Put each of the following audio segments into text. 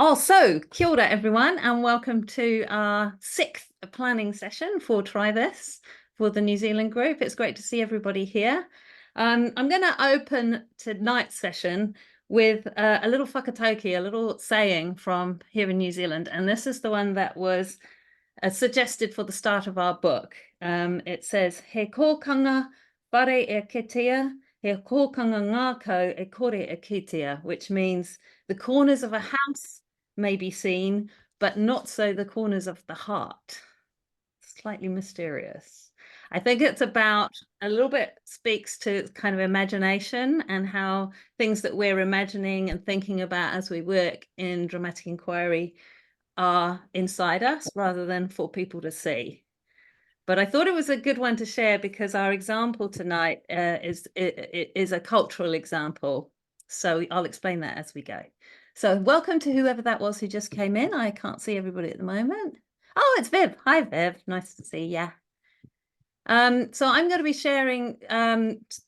Oh, so kia ora, everyone, and welcome to our sixth planning session for Try This for the New Zealand group. It's great to see everybody here. I'm going to open tonight's session with a little whakatauki, a little saying from here in New Zealand, and this is the one that was suggested for the start of our book. It says, he kōkanga whare e kitea, he kōkanga ngā kau e kore e kitea, which means the corners of a house may be seen, but not so the corners of the heart. Slightly mysterious. I think it's about a little bit speaks to kind of imagination and how things that we're imagining and thinking about as we work in dramatic inquiry are inside us rather than for people to see. But I thought it was a good one to share because our example tonight is a cultural example. So I'll explain that as we go. So welcome to whoever that was who just came in. I can't see everybody at the moment. Oh, it's Viv. Hi, Viv. Nice to see you. So I'm going to be sharing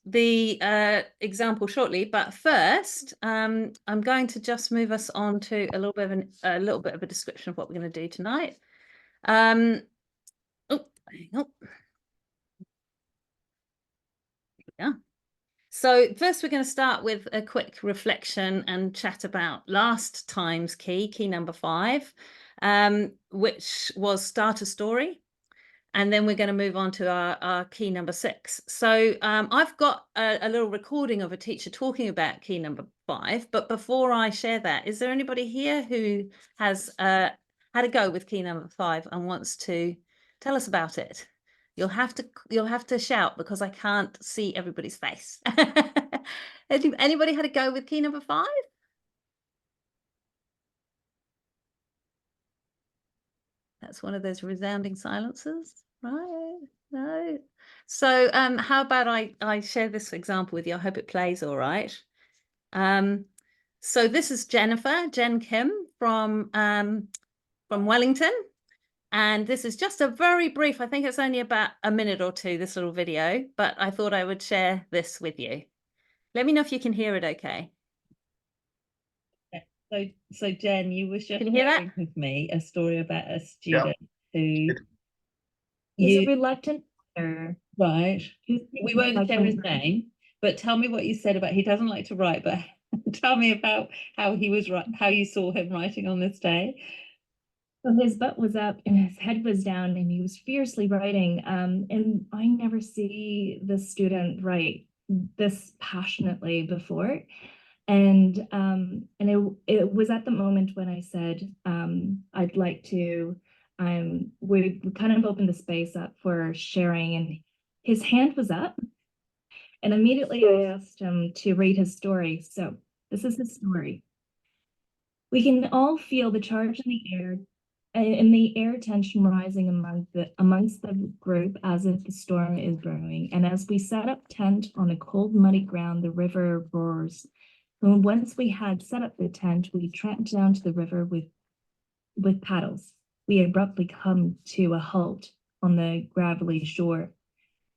the example shortly, but first I'm going to just move us on to a little bit of a description of what we're going to do tonight. Oh, hang on. Yeah. So first we're going to start with a quick reflection and chat about last time's key number 5, which was start a story. And then we're going to move on to our key number 6. So I've got a little recording of a teacher talking about key number 5. But before I share that, is there anybody here who has had a go with key number 5 and wants to tell us about it? You'll have to shout because I can't see everybody's face. Anybody had a go with key number 5? That's one of those resounding silences, right? No. So how about I share this example with you? I hope it plays all right. So this is Jen Kim from Wellington. And this is just a very brief, I think it's only about a minute or two, this little video, but I thought I would share this with you. Let me know if you can hear it okay. So Jen, you were sharing with me a story about a student who is reluctant. Right. We won't share his name, but tell me what you said about he doesn't like to write, but tell me about how you saw him writing on this day. So his butt was up and his head was down and he was fiercely writing. And I never see the student write this passionately before. And it was at the moment when I said, I'd like to, we kind of opened the space up for sharing, and his hand was up. And immediately I asked him to read his story. So this is his story. We can all feel the charge in the air, and the air tension rising amongst the group as if the storm is brewing. And as we set up tent on the cold, muddy ground, the river roars. And once we had set up the tent, we tramped down to the river with paddles. We abruptly come to a halt on the gravelly shore.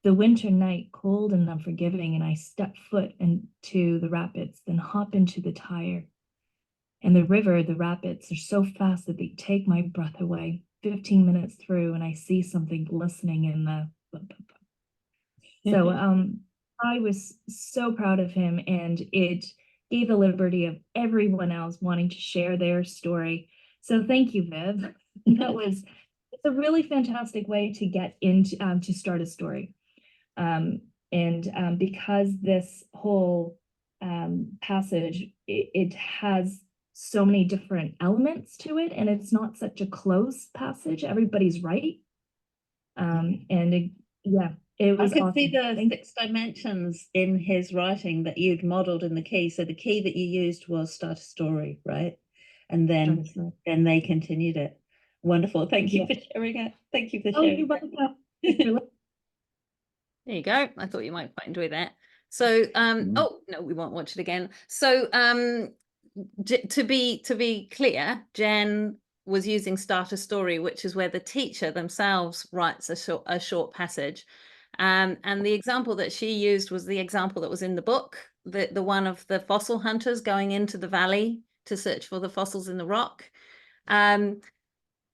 The winter night, cold and unforgiving, and I step foot into the rapids, then hop into the tire. And the river, the rapids are so fast that they take my breath away. 15 minutes through, and I see something glistening in the. So I was so proud of him, and it gave the liberty of everyone else wanting to share their story. So thank you, Viv. It's a really fantastic way to get into to start a story. Because this whole passage, it has so many different elements to it, and it's not such a closed passage. Everybody's right. It was I could awesome. see the 6 dimensions in his writing that you'd modeled in the key. So the key that you used was start a story, right? And then they continued it. Wonderful. Thank you for sharing it. Thank you for sharing. You're welcome. There you go. I thought you might quite enjoy that. So, oh no, we won't watch it again. So, to be clear, Jen was using start a story, which is where the teacher themselves writes a short passage. And the example that she used was the example that was in the book, the one of the fossil hunters going into the valley to search for the fossils in the rock. And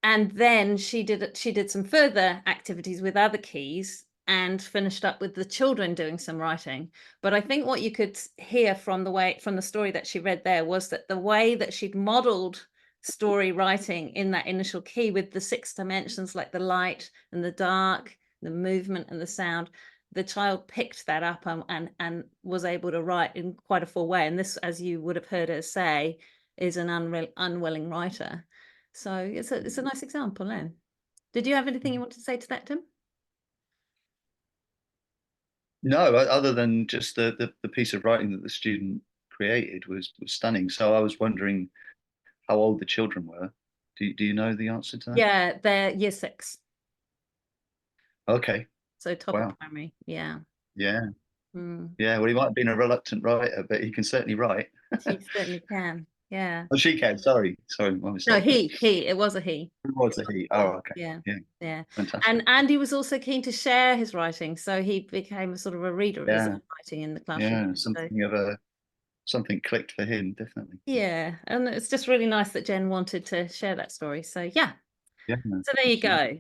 then she did some further activities with other keys and finished up with the children doing some writing. But I think what you could hear from the story that she read there was that the way that she'd modeled story writing in that initial key with the 6 dimensions, like the light and the dark, the movement and the sound, the child picked that up and was able to write in quite a full way. And this, as you would have heard her say, is an unwilling writer. So it's a nice example, then. Did you have anything you wanted to say to that, Tim? No, other than just the piece of writing that the student created was stunning. So I was wondering how old the children were. Do you know the answer to that? Yeah, they're year 6. Okay. So top Wow. of primary. Yeah. Yeah. Mm. Yeah. Well, he might have been a reluctant writer, but he can certainly write. He certainly can. Yeah. Oh, she can. Sorry, my mistake. No, he. It was a he. It was a he. Oh, okay. Yeah. Yeah. Yeah. Fantastic. And Andy was also keen to share his writing, so he became a sort of a reader of his own writing in the classroom. Yeah, something clicked for him, definitely. Yeah, and it's just really nice that Jen wanted to share that story. So yeah. Yeah. So there you go.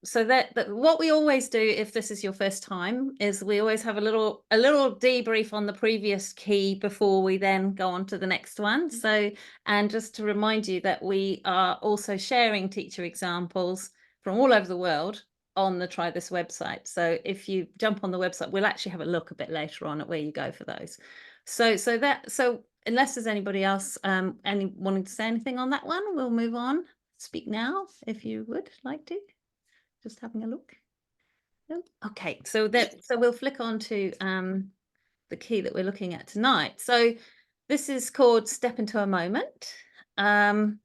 So that what we always do, if this is your first time, is we always have a little debrief on the previous key before we then go on to the next one. So, and just to remind you that we are also sharing teacher examples from all over the world on the Try This website. So if you jump on the website, we'll actually have a look a bit later on at where you go for those. So unless there's anybody else wanting to say anything on that one, we'll move on. Speak now if you would like to. Just having a look. No? Okay, so we'll flick on to the key that we're looking at tonight. So this is called Step Into a Moment. And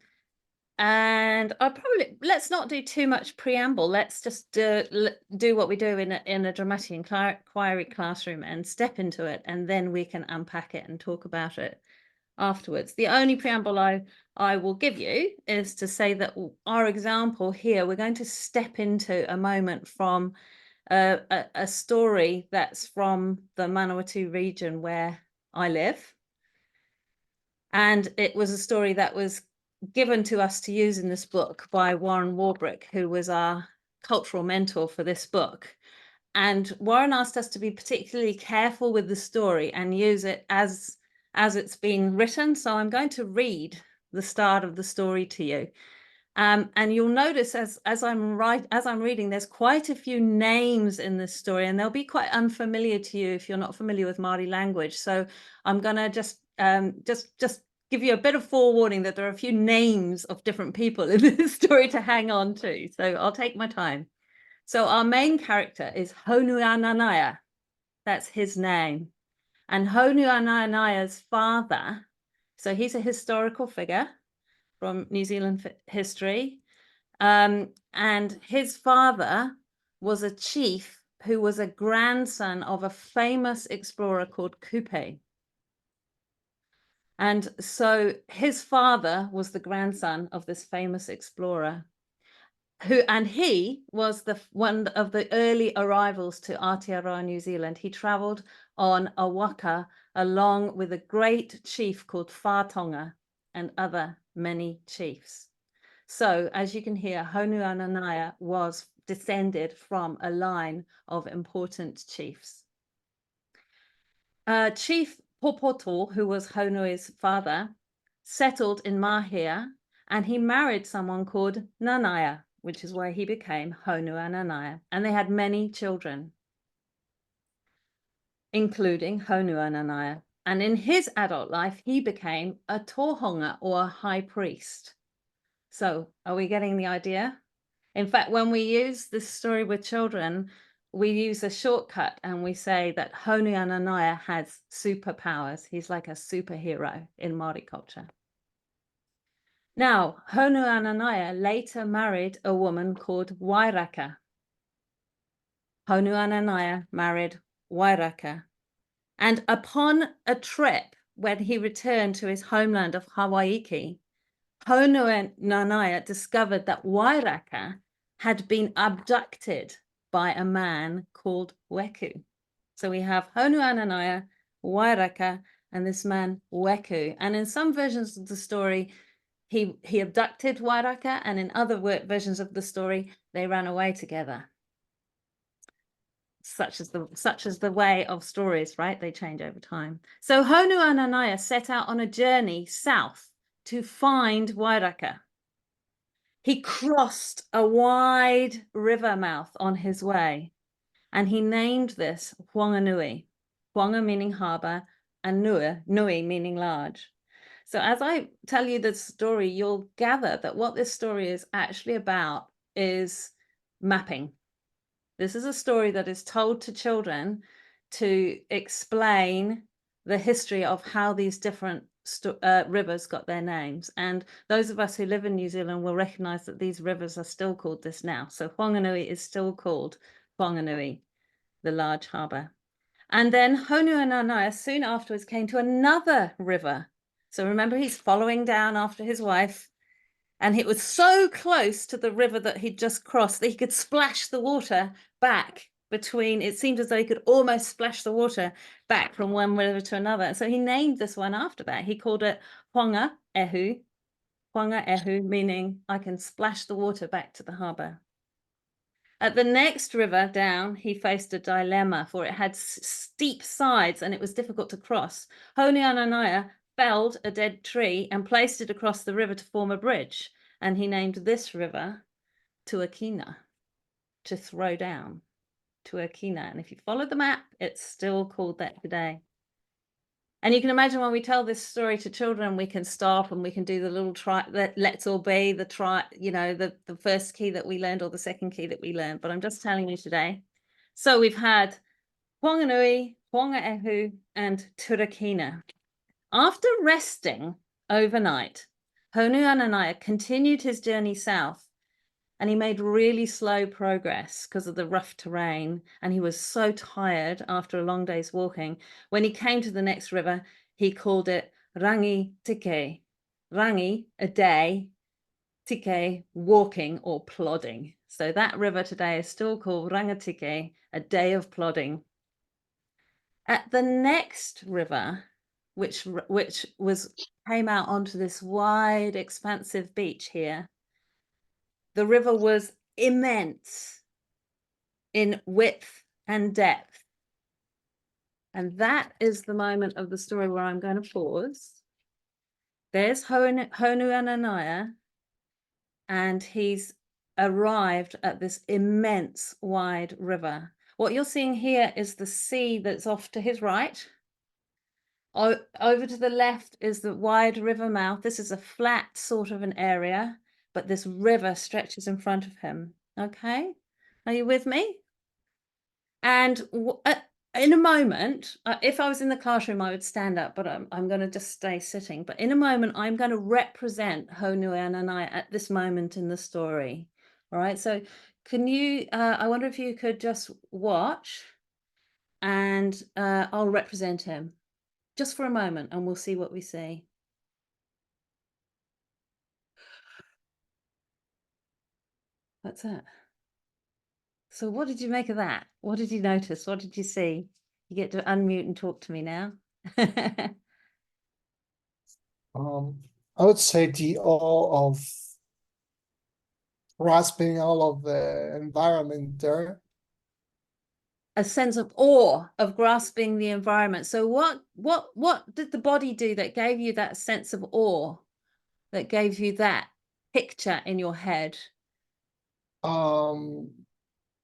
let's not do too much preamble. Let's just do what we do in a dramatic inquiry classroom and step into it, and then we can unpack it and talk about it afterwards. The only preamble I will give you is to say that our example here, we're going to step into a moment from a story that's from the Manawatu region where I live. And it was a story that was given to us to use in this book by Warren Warbrick, who was our cultural mentor for this book. And Warren asked us to be particularly careful with the story and use it as it's been written. So I'm going to read the start of the story to you. And you'll notice as I'm reading, there's quite a few names in this story, and they'll be quite unfamiliar to you if you're not familiar with Māori language. So I'm gonna just give you a bit of forewarning that there are a few names of different people in this story to hang on to. So I'll take my time. So our main character is Haunui-a-Nanaia. That's his name. And Haunui-a-Nanaia's father, so he's a historical figure from New Zealand history. And his father was a chief who was a grandson of a famous explorer called Kupe. And so his father was the grandson of this famous explorer, and he was one of the early arrivals to Aotearoa, New Zealand. He travelled on a waka along with a great chief called Whātonga and other many chiefs. So as you can hear, Haunui-a-Nanaia was descended from a line of important chiefs. Chief Popoto, who was Haunui's father, settled in Mahia, and he married someone called Nanaia, which is why he became Haunui-a-Nanaia. And they had many children, including Haunui-a-Nanaia. And in his adult life, he became a tohunga, or a high priest. So are we getting the idea? In fact, when we use this story with children, we use a shortcut and we say that Haunui-a-Nanaia has superpowers. He's like a superhero in Māori culture. Now, Haunui-a-Nanaia later married a woman called Wairaka. Haunui-a-Nanaia married Wairaka. And upon a trip, when he returned to his homeland of Hawaii, Haunui-a-Nanaia discovered that Wairaka had been abducted by a man called Weku. So we have Haunui-a-Nanaia, Wairaka, and this man Weku. And in some versions of the story, he abducted Wairaka, and in other versions of the story, they ran away together. Such as the way of stories, right? They change over time. So Haunui-a-Nanaia set out on a journey south to find Wairaka. He crossed a wide river mouth on his way, and he named this Whanganui. Whanga meaning harbour, and nui meaning large. So as I tell you the story, you'll gather that what this story is actually about is mapping. This is a story that is told to children to explain the history of how these different rivers got their names. And those of us who live in New Zealand will recognize that these rivers are still called this now. So Whanganui is still called Whanganui, the large harbour. And then Haunui-a-Nanaia soon afterwards came to another river. So remember, he's following down after his wife, and it was so close to the river that he'd just crossed that he could splash the water back between. It seemed as though he could almost splash the water back from one river to another. So he named this one after that. He called it Whanga-ehu. Whanga-ehu meaning I can splash the water back to the harbour. At the next river down, he faced a dilemma, for it had steep sides and it was difficult to cross. Haunui-a-Nanaia felled a dead tree and placed it across the river to form a bridge. And he named this river Tuakina, to throw down, Tuakina. And if you follow the map, it's still called that today. And you can imagine when we tell this story to children, we can stop and we can do the little try, let's all be the try, you know, the first key that we learned or the second key that we learned. But I'm just telling you today. So we've had Whanganui, Whanga-ehu, and Turakina. After resting overnight, Haunui-a-Nanaia continued his journey south, and he made really slow progress because of the rough terrain, and he was so tired after a long day's walking. When he came to the next river, he called it Rangi Tike. Rangi, a day, Tike, walking or plodding. So that river today is still called Rangatike, a day of plodding. At the next river, which came out onto this wide, expansive beach here, the river was immense in width and depth. And that is the moment of the story where I'm going to pause. There's Haunui-a-Nanaia, and he's arrived at this immense wide river. What you're seeing here is the sea that's off to his right. Over to the left is the wide river mouth. This is a flat sort of an area, but this river stretches in front of him. Okay, are you with me? And in a moment, if I was in the classroom, I would stand up, but I'm going to just stay sitting. But in a moment, I'm going to represent Haunui-a-Nanaia at this moment in the story. All right, so can you, I wonder if you could just watch, and I'll represent him just for a moment, and we'll see what we see. That's it. So what did you make of that? What did you notice? What did you see? You get to unmute and talk to me now. I would say the awe of grasping all of the environment there. A sense of awe of grasping the environment. So what did the body do that gave you that sense of awe, that gave you that picture in your head?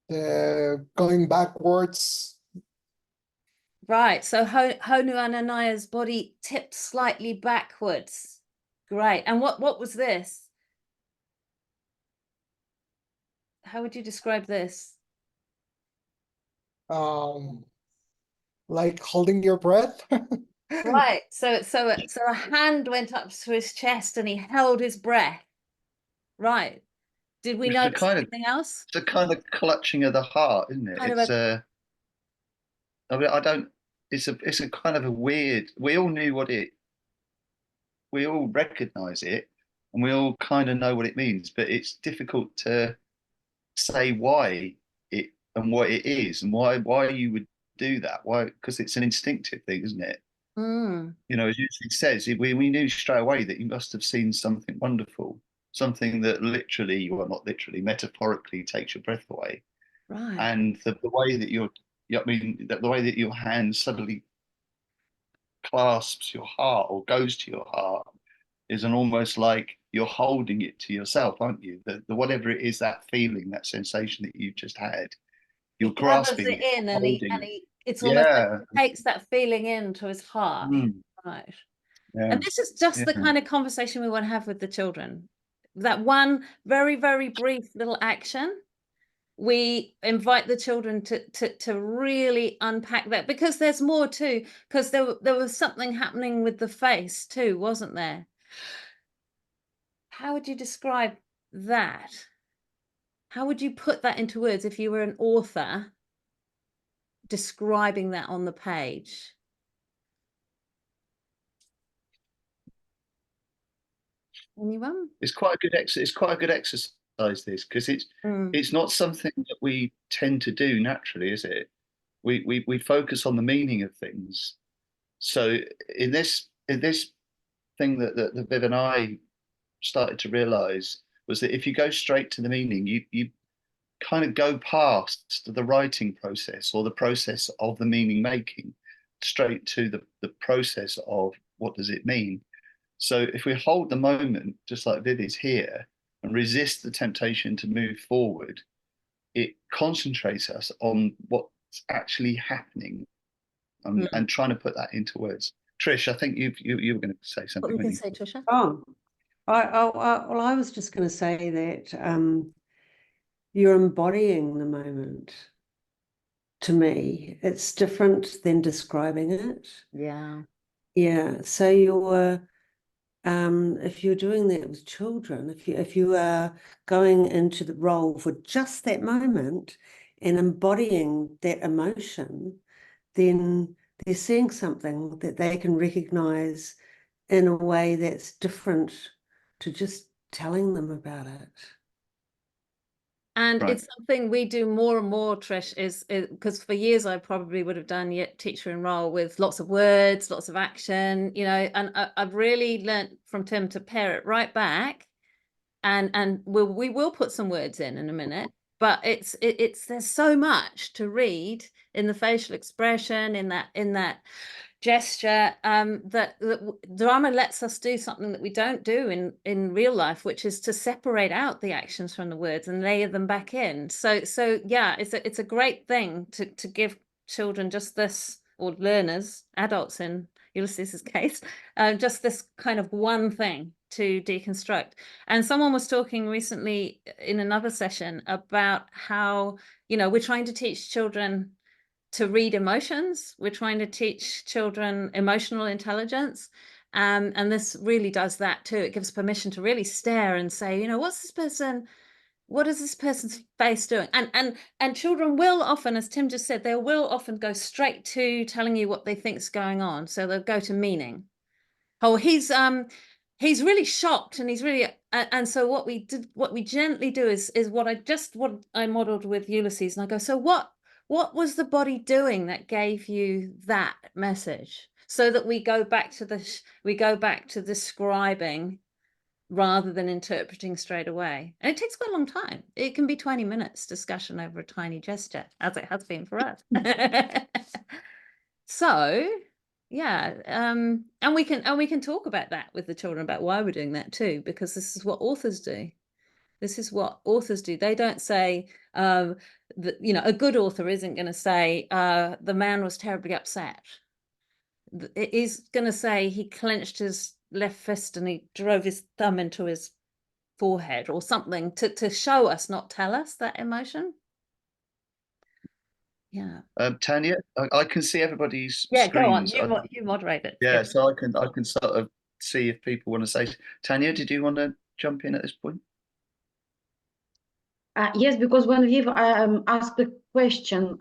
The going backwards. Right, so Haunui-a-Nanaia's body tipped slightly backwards. Great. And what was this? How would you describe this? Like holding your breath. Right. So a hand went up to his chest and he held his breath. Right. Did we notice anything else? It's a kind of clutching of the heart, isn't it? It's I mean, I don't. It's a kind of a weird. We all knew what it. We all recognise it, and we all kind of know what it means. But it's difficult to say why it and what it is, and why you would do that. Why? Because it's an instinctive thing, isn't it? You know, as usually says, we knew straight away that you must have seen something wonderful, something that literally, well, not literally, metaphorically takes your breath away. Right. And the way that I mean, the way that your hand suddenly clasps your heart or goes to your heart is an almost like you're holding it to yourself, aren't you? The whatever it is, that feeling, that sensation that you've just had, you're grasping it in, and holding it's almost like yeah. he takes that feeling into his heart. Right. Yeah. And this is just the kind of conversation we want to have with the children. That one very, very brief little action, we invite the children to really unpack that, because there's more too, because there was something happening with the face too, wasn't there? How would you describe that? How would you put that into words if you were an author describing that on the page? Anyone? It's quite a good exercise, this, because it's not something that we tend to do naturally, is it? We focus on the meaning of things. So in this thing that Viv and I started to realize was that if you go straight to the meaning, you kind of go past the writing process or the process of the meaning making, straight to the process of what does it mean. So if we hold the moment, just like Viv is here, and resist the temptation to move forward, it concentrates us on what's actually happening and trying to put that into words. Trish, I think you were going to say something. What were you going to say, Trisha? Oh, well, I was just going to say that you're embodying the moment. To me, it's different than describing it. Yeah. Yeah. So you're, if you're doing that with children, if you are going into the role for just that moment and embodying that emotion, then they're seeing something that they can recognize in a way that's different to just telling them about it. And it's something we do more and more, Trish, is because for years I probably would have done teacher in role with lots of words, lots of action, you know, and I've really learnt from Tim to pare it right back, and we will put some words in a minute, but it's there's so much to read in the facial expression, in that gesture, that drama lets us do something that we don't do in real life, which is to separate out the actions from the words and layer them back in. So yeah, it's a great thing to give children just this, or learners, adults in Ulysses's case, just this kind of one thing to deconstruct. And someone was talking recently in another session about how, you know, we're trying to teach children to read emotions. We're trying to teach children emotional intelligence. And this really does that too. It gives permission to really stare and say, you know, what is this person's face doing? And children will often, as Tim just said, they will often go straight to telling you what they think is going on. So they'll go to meaning. Oh, he's really shocked, and he's really and so what we gently do is what I modeled with Ulysses, and I go, so what was the body doing that gave you that message? So that we go back to describing rather than interpreting straight away. And it takes quite a long time. It can be 20 minutes discussion over a tiny gesture, as it has been for us. So yeah, and we can talk about that with the children, about why we're doing that too, because this is what authors do. This is what authors do. They don't say, you know, a good author isn't going to say, the man was terribly upset. It is going to say he clenched his left fist and he drove his thumb into his forehead or something to show us, not tell us that emotion. Yeah. Tanya, I can see everybody's screens. Go on. You moderate it. Yeah, so I can sort of see if people want to say. Tanya, did you want to jump in at this point? Yes, because when Viv asked the question,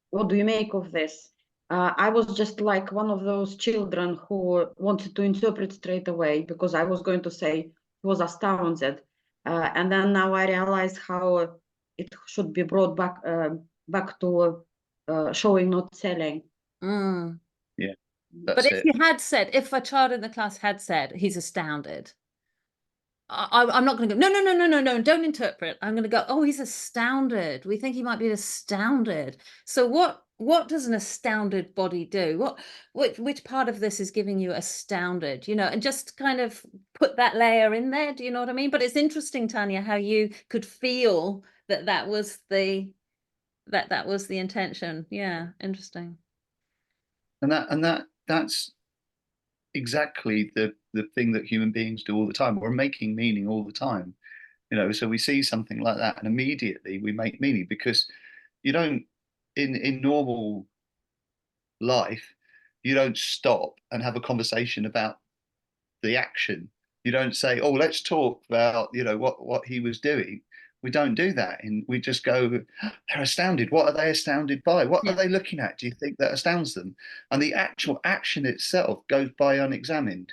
what do you make of this? I was just like one of those children who wanted to interpret straight away, because I was going to say he was astounded. And then now I realize how it should be brought back to showing, not selling. Yeah. But That's if it. you had said, if a child in the class had said, he's astounded, I'm not going to go, no, don't interpret. I'm going to go, oh, he's astounded. We think he might be astounded. So what does an astounded body do? Which part of this is giving you astounded, you know, and just kind of put that layer in there. Do you know what I mean? But it's interesting, Tanya, how you could feel that was the intention. Yeah, interesting. And that's exactly the thing that human beings do all the time. We're making meaning all the time, you know. So we see something like that, and immediately we make meaning, because you don't, in normal life, you don't stop and have a conversation about the action. You don't say, oh, let's talk about, you know, what he was doing. We don't do that, and we just go, they're astounded. What are they astounded by? What are they looking at, do you think, that astounds them? And the actual action itself goes by unexamined.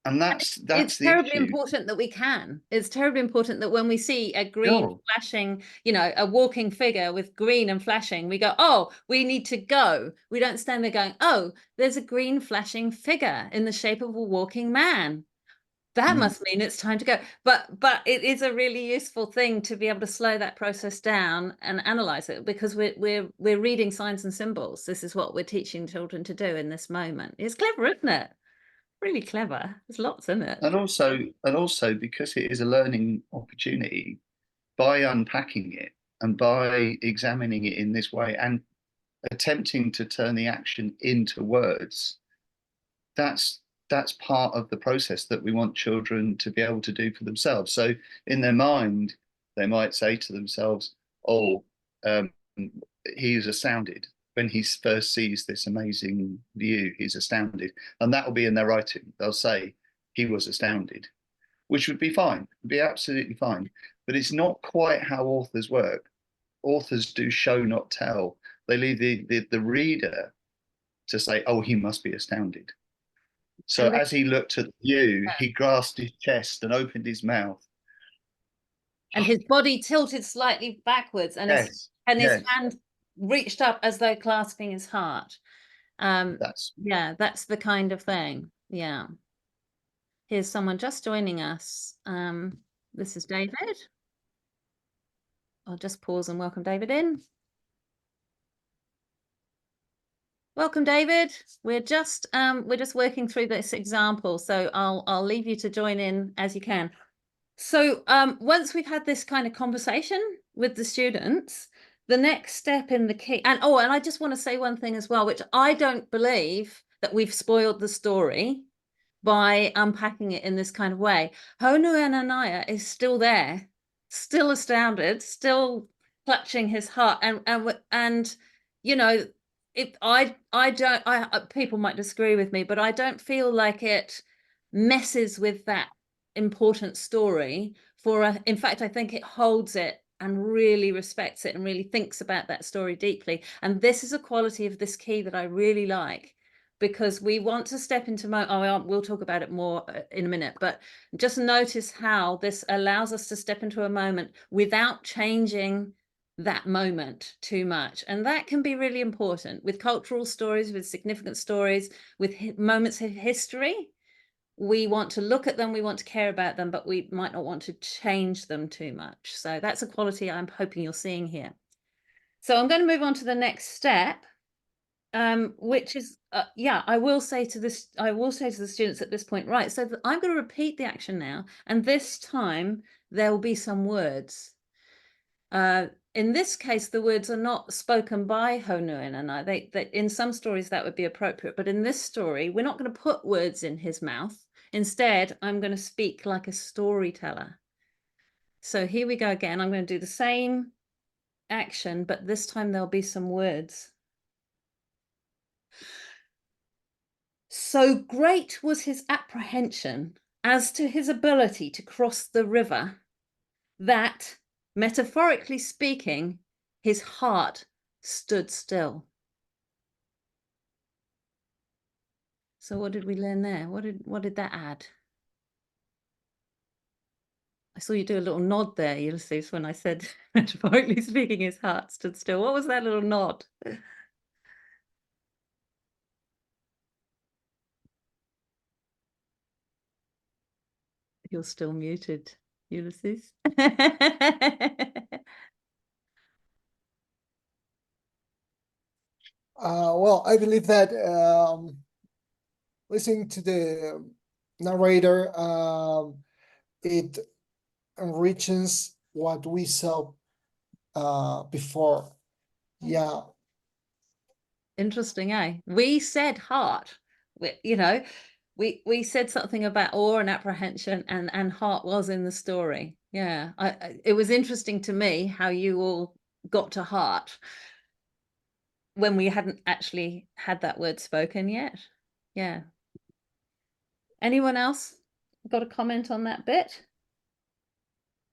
And that's it's the terribly issue. important that we can. It's terribly important that when we see a green Sure. flashing, you know, a walking figure with green and flashing, we go, oh, we need to go. We don't stand there going, oh, there's a green flashing figure in the shape of a walking man. That must mean it's time to go. But it is a really useful thing to be able to slow that process down and analyze it, because we're reading signs and symbols. This is what we're teaching children to do in this moment. It's clever, isn't it? Really clever. There's lots in it. And also because it is a learning opportunity, by unpacking it and by examining it in this way and attempting to turn the action into words, that's part of the process that we want children to be able to do for themselves. So in their mind, they might say to themselves, oh, he is astounded. When he first sees this amazing view, he's astounded. And that will be in their writing. They'll say he was astounded, which would be fine, be absolutely fine. But it's not quite how authors work. Authors do show, not tell. They leave the reader to say, oh, he must be astounded. So as he looked at the view, he grasped his chest and opened his mouth. And his body tilted slightly backwards, and his hand reached up as though clasping his heart. That's the kind of thing. Yeah. Here's someone just joining us. This is David. I'll just pause and welcome David in. Welcome, David. We're just working through this example, so I'll leave you to join in as you can. So once we've had this kind of conversation with the students, the next step in the key, and I just want to say one thing as well, which I don't believe that we've spoiled the story by unpacking it in this kind of way. Haunui-a-Nanaia is still there, still astounded, still clutching his heart, and you know, people might disagree with me, but I don't feel like it messes with that important story in fact, I think it holds it and really respects it and really thinks about that story deeply. And this is a quality of this key that I really like, because we want to step into we'll talk about it more in a minute, but just notice how this allows us to step into a moment without changing that moment too much. And that can be really important with cultural stories, with significant stories, with moments of history. We want to look at them, we want to care about them, but we might not want to change them too much. So that's a quality I'm hoping you're seeing here. So I'm going to move on to the next step, which is, I will say to the students at this point, right, so I'm going to repeat the action now, and this time there will be some words. In this case, the words are not spoken by Haunui-a-Nanaia. They, in some stories that would be appropriate, but in this story, we're not going to put words in his mouth. Instead, I'm going to speak like a storyteller. So here we go again. I'm going to do the same action, but this time there'll be some words. So great was his apprehension as to his ability to cross the river that, metaphorically speaking, his heart stood still. So what did we learn there? What did that add? I saw you do a little nod there, Ulysses, when I said, metaphorically speaking, his heart stood still. What was that little nod? You're still muted, Ulysses. Well, I believe that listening to the narrator, it enriches what we saw before. Yeah. Interesting, eh? We said heart. We said something about awe and apprehension, and heart was in the story. Yeah, it was interesting to me how you all got to heart when we hadn't actually had that word spoken yet. Yeah. Anyone else got a comment on that bit?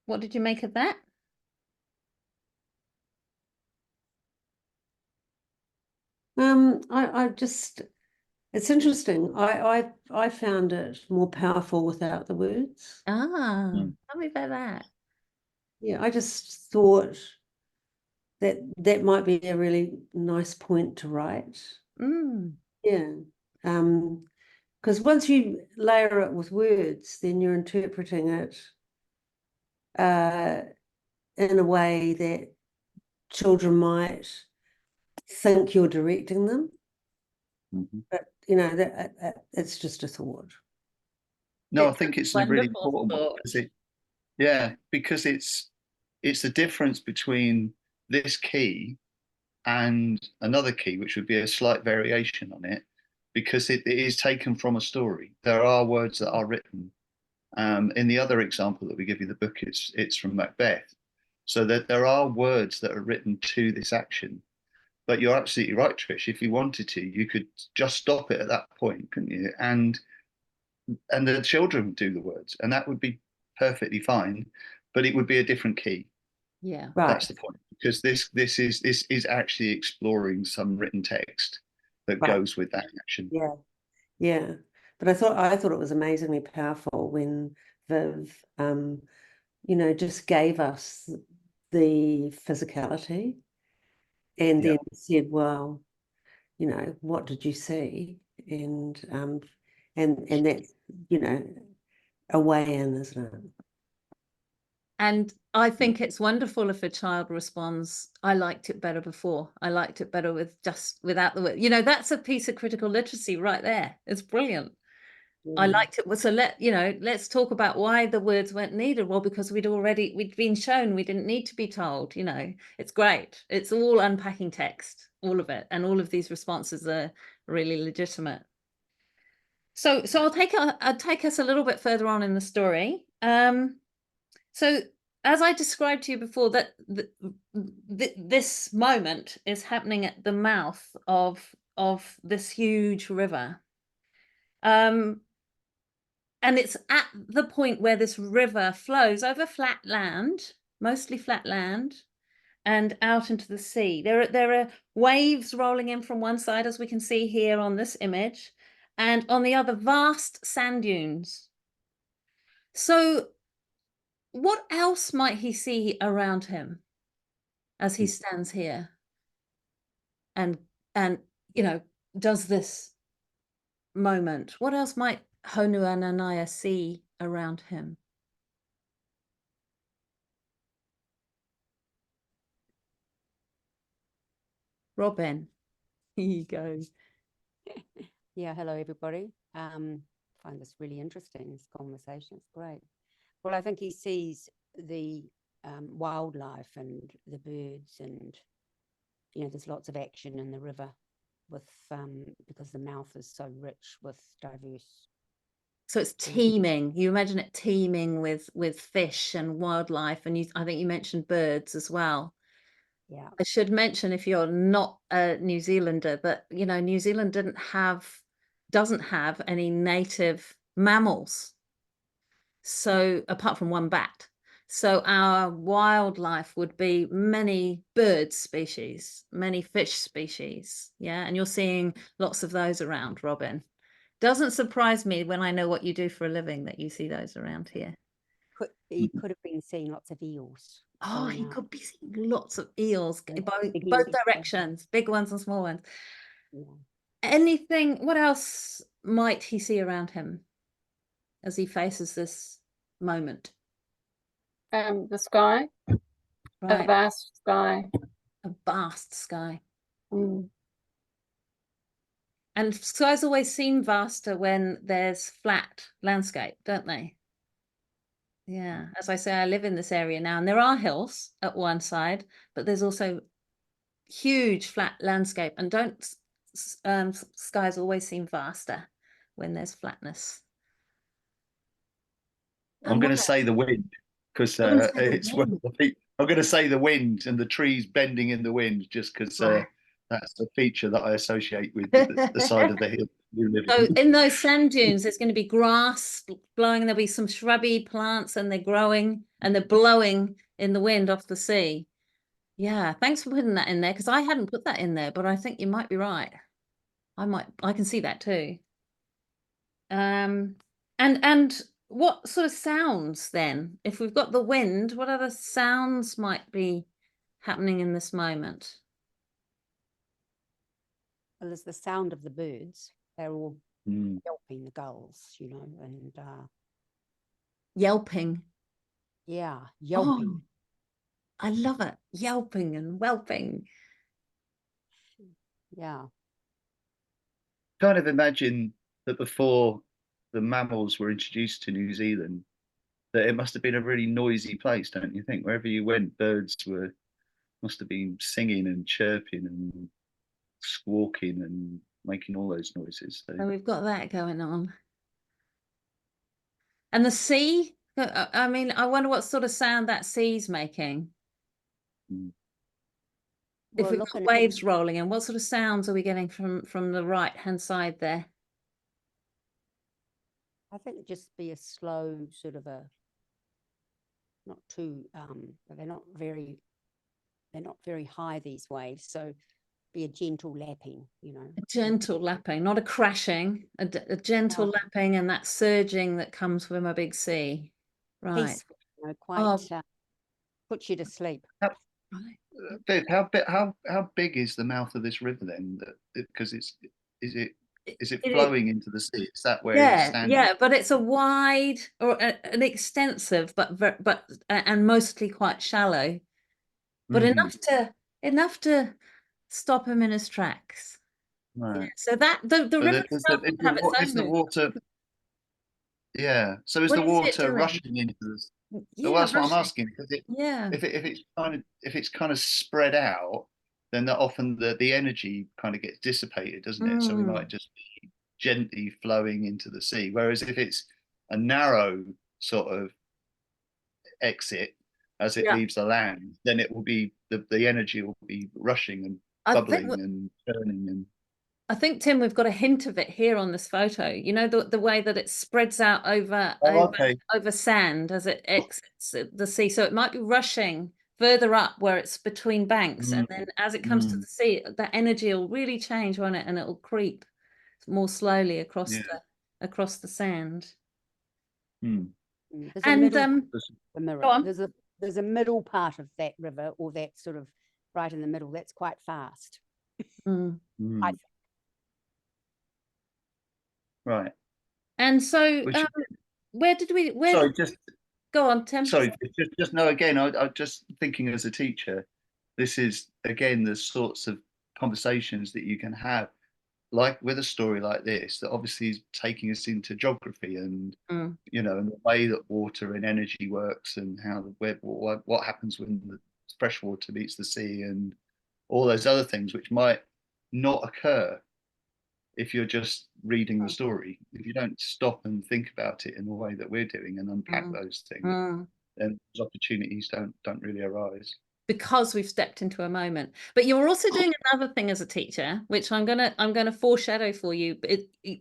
What did you make of that? I just, it's interesting. I found it more powerful without the words. Tell me about that. Yeah, I just thought that that might be a really nice point to write. Yeah. Because once you layer it with words, then you're interpreting it in a way that children might think you're directing them. But that it's just a thought. No, I think it's a really wonderful important one, because it's the difference between this key and another key, which would be a slight variation on it, because it is taken from a story. There are words that are written. In the other example that we give you, the book, it's from Macbeth. So that there are words that are written to this action. But you're absolutely right, Trish. If you wanted to, you could just stop it at that point, couldn't you? And the children would do the words, and that would be perfectly fine, but it would be a different key. Yeah, right. That's the point, because this is actually exploring some written text that goes with that action. Yeah. But I thought it was amazingly powerful when Viv, just gave us the physicality, and then said, "Well, what did you see?" And that's a way in, isn't it? And I think it's wonderful if a child responds, I liked it better before. I liked it better without the word. That's a piece of critical literacy right there. It's brilliant. I liked it. So let's talk about why the words weren't needed. Well, because we'd been shown we didn't need to be told. It's great. It's all unpacking text, all of it. And all of these responses are really legitimate. So I'll take us a little bit further on in the story. So as I described to you before, that this moment is happening at the mouth of this huge river. And it's at the point where this river flows over flat land, mostly flat land, and out into the sea. There are waves rolling in from one side, as we can see here on this image, and on the other, vast sand dunes. So what else might he see around him as he stands here and does this moment? What else might Haunui-a-Nanaia see around him? Robin, here you go. Yeah, hello everybody. Find this really interesting, this conversation. It's great. Well, I think he sees the wildlife and the birds, and there's lots of action in the river with because the mouth is so rich with diverse. So it's teeming. You imagine it teeming with fish and wildlife, and I think you mentioned birds as well. Yeah. I should mention, if you're not a New Zealander, that New Zealand doesn't have any native mammals. So apart from one bat. So our wildlife would be many bird species, many fish species. Yeah. And you're seeing lots of those around, Robin. Doesn't surprise me when I know what you do for a living that you see those around here. He could have been seeing lots of eels. Oh, he could be seeing lots of eels, Yeah. both directions, big ones and small ones. Yeah. What else might he see around him as he faces this moment? The sky, a Right, vast sky. a vast sky. Mm. And skies always seem vaster when there's flat landscape, don't they? Yeah, as I say, I live in this area now, and there are hills at one side, but there's also huge flat landscape, and don't skies always seem vaster when there's flatness. I'm going to say the wind, because it's one of the I'm going to say the wind and the trees bending in the wind, just because that's the feature that I associate with the side of the hill you live So in. in those sand dunes, there's going to be grass blowing, there'll be some shrubby plants, and they're growing and they're blowing in the wind off the sea. Yeah, thanks for putting that in there, because I hadn't put that in there, but I think you might be right. I can see that too. And what sort of sounds then? If we've got the wind, what other sounds might be happening in this moment? Well, there's the sound of the birds. They're all yelping, the gulls, you know, and Yelping. yeah, yelping. Oh, I love it. Yelping and whelping. Yeah. Kind of imagine that before the mammals were introduced to New Zealand, that it must have been a really noisy place, don't you think? Wherever you went, birds must have been singing and chirping and squawking and making all those noises. So. And we've got that going on. And the sea, I mean, I wonder what sort of sound that sea's making. If we've got waves rolling in, what sort of sounds are we getting from the right-hand side there? I think it'd just be a slow sort of not too, they're not very high, these waves. So be a gentle lapping, you know. A gentle lapping, not a crashing, a gentle lapping, and that surging that comes from a big sea. Right. Peaceful, you know, quite puts you to sleep. Viv, how big is the mouth of this river then? Because is it flowing into the sea? Is that where it's standing? Yeah, but it's a wide or an extensive, but and mostly quite shallow, but enough to stop him in his tracks. Right. Yeah, so that the river itself would have its own is the water? Yeah. So is What the is it water doing? rushing into this? Yeah, Well, that's what I'm rushing. asking. Because Yeah. if it's kind of spread out, then that often the energy kind of gets dissipated, doesn't it? So we might just be gently flowing into the sea. Whereas if it's a narrow sort of exit as it leaves the land, then it will be the energy will be rushing and bubbling and turning and. I think, Tim, we've got a hint of it here on this photo. You know, the way that it spreads out over sand as it exits the sea. So it might be rushing further up where it's between banks, and then as it comes to the sea, that energy will really change on it, and it will creep more slowly across the sand. There's And there's a middle part of that river, or that sort of right in the middle, that's quite fast. I think. Right. And so sorry, just go on, Tim. Sorry, just no, again, I'm just thinking as a teacher, this is again the sorts of conversations that you can have, like with a story like this, that obviously is taking us into geography and you know, and the way that water and energy works, and how what happens when the fresh water meets the sea, and all those other things which might not occur if you're just reading the story. If you don't stop and think about it in the way that we're doing and unpack those things, then those opportunities don't really arise. Because we've stepped into a moment. But you're also doing another thing as a teacher, which I'm gonna foreshadow for you,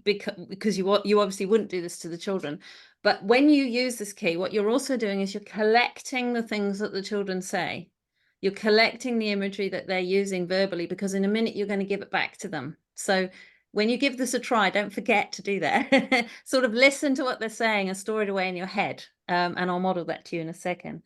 because you obviously wouldn't do this to the children. But when you use this key, what you're also doing is you're collecting the things that the children say. You're collecting the imagery that they're using verbally, because in a minute you're going to give it back to them. So when you give this a try, don't forget to do that. Sort of listen to what they're saying and store it away in your head. And I'll model that to you in a second.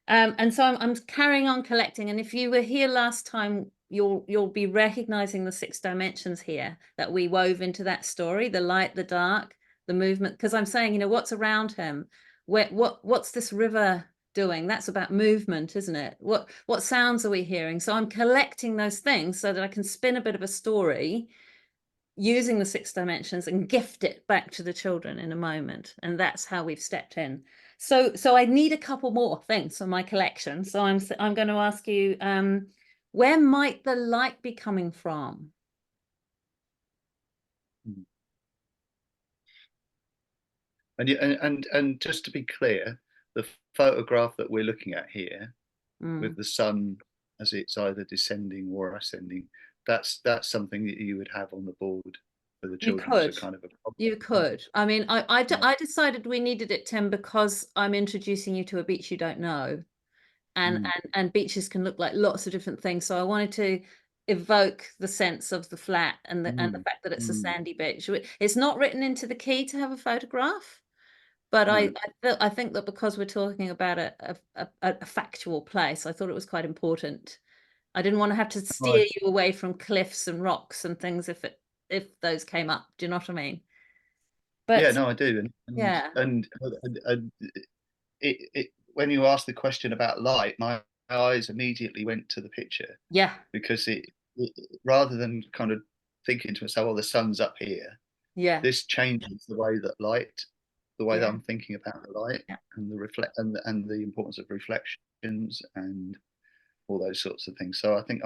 And so I'm carrying on collecting. And if you were here last time, you'll be recognizing the 6 dimensions here that we wove into that story: the light, the dark, the movement. Because I'm saying, you know, what's around him? what's this river doing? That's about movement, isn't it? What sounds are we hearing? So I'm collecting those things so that I can spin a bit of a story using the 6 dimensions and gift it back to the children in a moment. And that's how we've stepped in. So I need a couple more things for my collection. So I'm going to ask you, where might the light be coming from? And just to be clear, the photograph that we're looking at here with the sun as it's either descending or ascending, that's something that you would have on the board for the children as a kind of a problem. You could. I mean, I decided we needed it, Tim, because I'm introducing you to a beach you don't know. And beaches can look like lots of different things. So I wanted to evoke the sense of the flat and the fact that it's a sandy beach. It's not written into the key to have a photograph, but I think that because we're talking about a factual place, I thought it was quite important. I didn't want to have to steer you away from cliffs and rocks and things if those came up. Do you know what I mean? But yeah, no, I do. And it when you asked the question about light, my eyes immediately went to the picture. Yeah. Because it rather than kind of thinking to myself, well, the sun's up here. Yeah. This changes the way that that I'm thinking about the light and the and the importance of reflections and all those sorts of things. So I think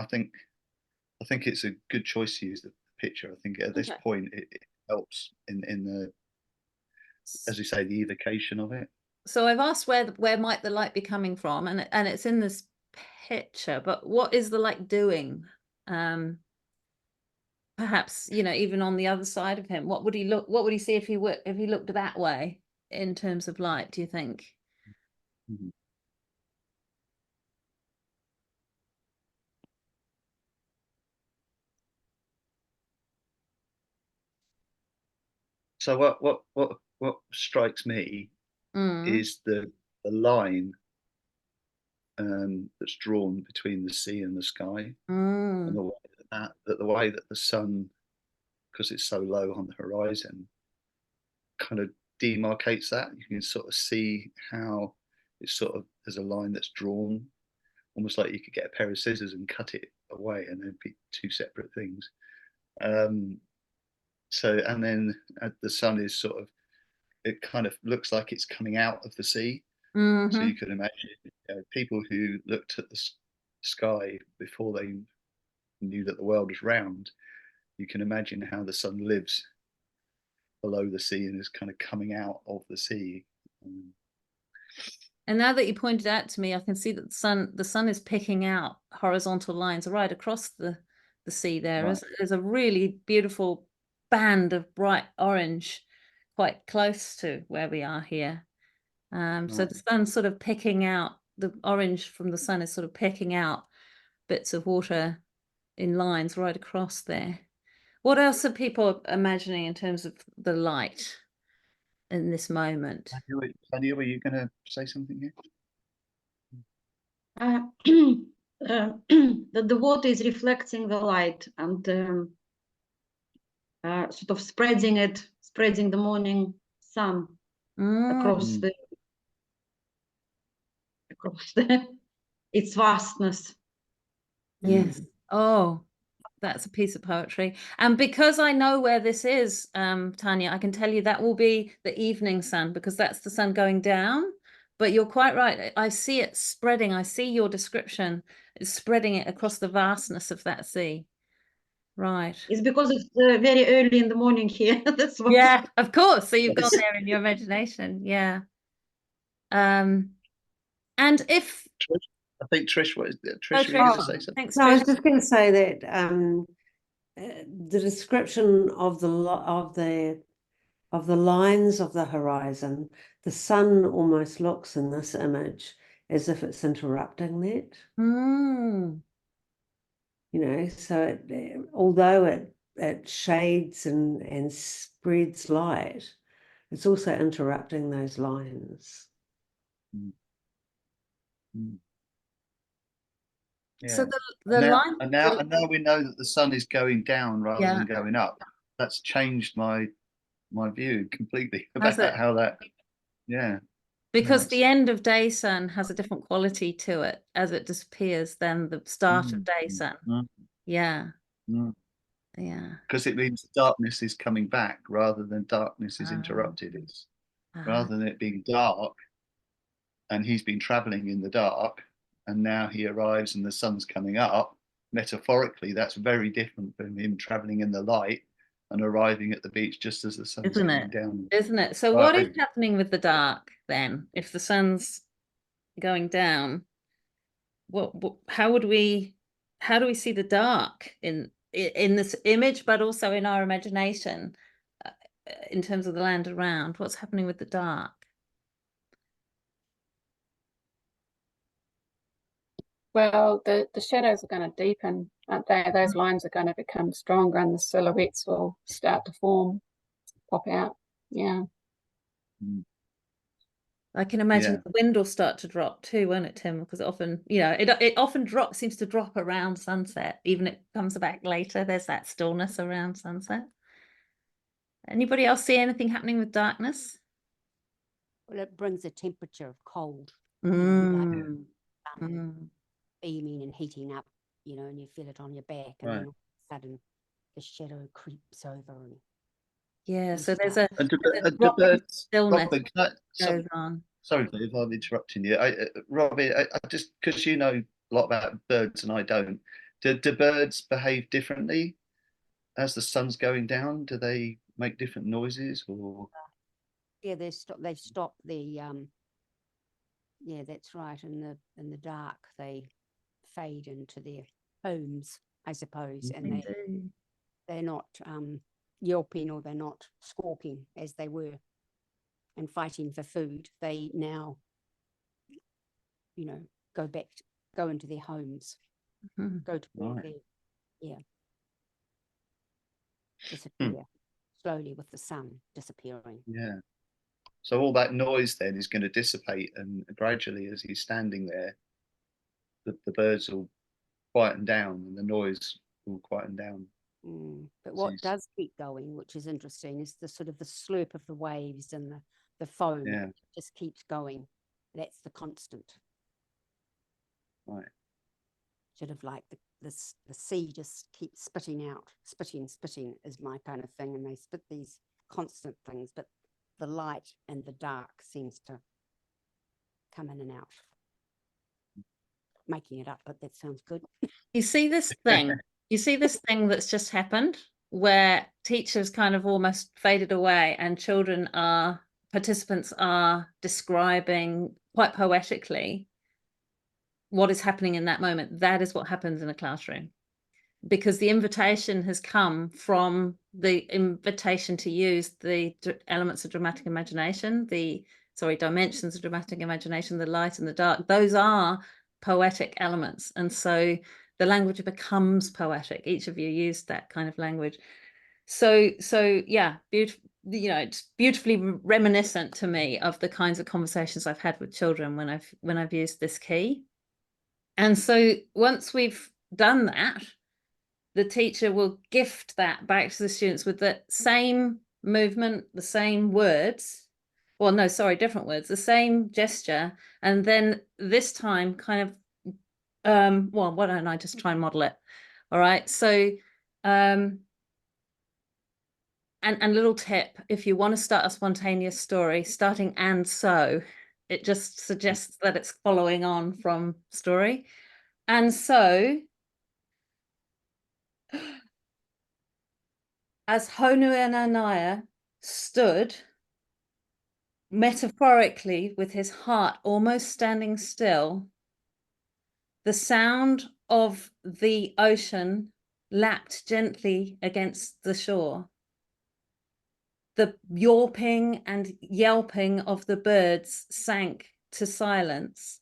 it's a good choice to use the picture. I think at this point it helps in the, as you say, the evocation of it. So I've asked where might the light be coming from, and it's in this picture, but what is the light doing? Perhaps, you know, even on the other side of him, what would he see if he looked that way in terms of light, do you think? So what strikes me is the line that's drawn between the sea and the sky, and the way that the sun, because it's so low on the horizon, kind of demarcates that. You can sort of see how it's sort of there's a line that's drawn, almost like you could get a pair of scissors and cut it away, and there'd be 2 separate things. So, and then the sun is sort of, it kind of looks like it's coming out of the sea. So you could imagine people who looked at the sky before they knew that the world was round. You can imagine how the sun lives below the sea and is kind of coming out of the sea. And now that you pointed out to me, I can see that the sun is picking out horizontal lines right across the sea there. Right. There's a really beautiful band of bright orange quite close to where we are here. So the sun's sort of picking out, the orange from the sun is sort of picking out bits of water in lines right across there. What else are people imagining in terms of the light in this moment? Tanya, were you going to say something here? That the water is reflecting the light and sort of spreading the morning sun across its vastness. Yes. Oh, that's a piece of poetry. And because I know where this is, Tanya, I can tell you that will be the evening sun, because that's the sun going down. But you're quite right. I see it spreading. I see your description. It's spreading it across the vastness of that sea. Right. It's because it's very early in the morning here. That's why. Yeah, of course. So you've gone there in your imagination. Yeah. And if I think Trish was Trish, were you going to say something? Thanks, No, I was Trish. just going to say that the description of the lines of the horizon, the sun almost looks in this image as if it's interrupting that. You know, so although it shades and spreads light, it's also interrupting those lines. Yeah. So the line, and now we know that the sun is going down rather than going up. That's changed my view completely about how that. Yeah. Because Nice. the end of day sun has a different quality to it as it disappears than the start of day sun. Yeah. Yeah. Because it means darkness is coming back rather than darkness is interrupted. It's rather than it being dark and he's been traveling in the dark and now he arrives and the sun's coming up. Metaphorically, that's very different from him traveling in the light and arriving at the beach just as the sun's coming down. Isn't it? So what is happening with the dark then? If the sun's going down, how do we see the dark in this image, but also in our imagination, in terms of the land around? What's happening with the dark? Well, the shadows are going to deepen, aren't they? Those lines are going to become stronger and the silhouettes will start to form, pop out. Yeah. I can imagine the wind will start to drop too, won't it, Tim? Because often, it often seems to drop around sunset, even if it comes back later. There's that stillness around sunset. Anybody else see anything happening with darkness? Well, it brings a temperature of cold. Beaming and heating up, and you feel it on your back, and then all of a sudden the shadow creeps over. So there's a birds, stillness Robin, goes on. Sorry, Dave, I'm interrupting you. Robin, I just because you know a lot about birds and I don't. Do birds behave differently as the sun's going down? Do they make different noises or? Yeah, they stop the yeah, that's right. In the dark, they fade into their homes, I suppose, and they're not yelping or they're not squawking as they were and fighting for food. They now, go into their homes, go to disappear slowly with the sun disappearing. Yeah. So all that noise then is going to dissipate, and gradually, as he's standing there, the birds will quieten down, and the noise will quieten down. But what does keep going, which is interesting, is the sort of the slurp of the waves and the foam. Yeah. It just keeps going. That's the constant. Right. Sort of like the sea just keeps spitting is my kind of thing, and they spit these constant things, but the light and the dark seems to come in and out. Making it up, but that sounds good. You see this thing that's just happened where teachers kind of almost faded away and participants are describing quite poetically what is happening in that moment. That is what happens in a classroom, because the invitation has come from the invitation to use the elements of dramatic imagination, dimensions of dramatic imagination, the light and the dark. Those are poetic elements. And so the language becomes poetic. Each of you used that kind of language. So yeah, beautiful. It's beautifully reminiscent to me of the kinds of conversations I've had with children when I've used this key. And so once we've done that, the teacher will gift that back to the students with the same movement, the same words. Well, no, sorry, different words, the same gesture. And then this time kind of, well, why don't I just try and model it? All right. So, and little tip, if you want to start a spontaneous story, starting "and so," it just suggests that it's following on from story. And so, as Haunui-a-Nanaia stood, metaphorically with his heart almost standing still, the sound of the ocean lapped gently against the shore. The yawping and yelping of the birds sank to silence